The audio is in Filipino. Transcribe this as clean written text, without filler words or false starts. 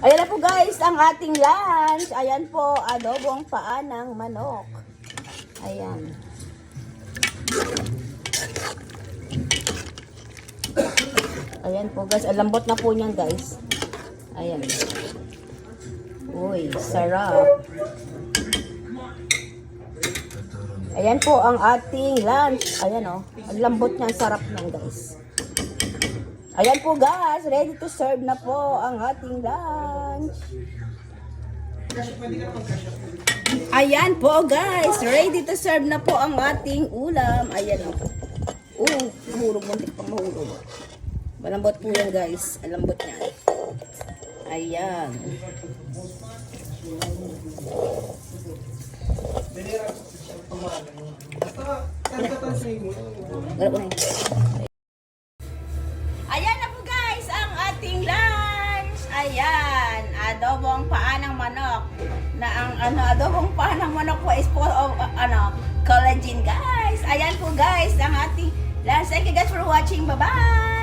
Ayan na po guys, ang ating lunch. Ayan po, adobong paa ng manok. Ayan. Ayan po guys, alambot na po niyan guys. Ayan. Uy, sarap. Ayan po ang ating lunch. Ayan o, ang lambot niyan, sarap niyan guys. Ayan po guys, ready to serve na po ang ating lunch. Ayan po guys, ready to serve na po ang ating ulam. Ayan o. Mahulog, muntik pang mahulog. Malambot po yan guys, ang lambot niya. Ayan. Ayan na po guys, ang ating lunch. Ayan, adobong paa ng manok. Na ang adobong paa ng manok po is full of collagen guys. Ayan po guys, ang ating lunch. Thank you guys for watching. Bye-bye.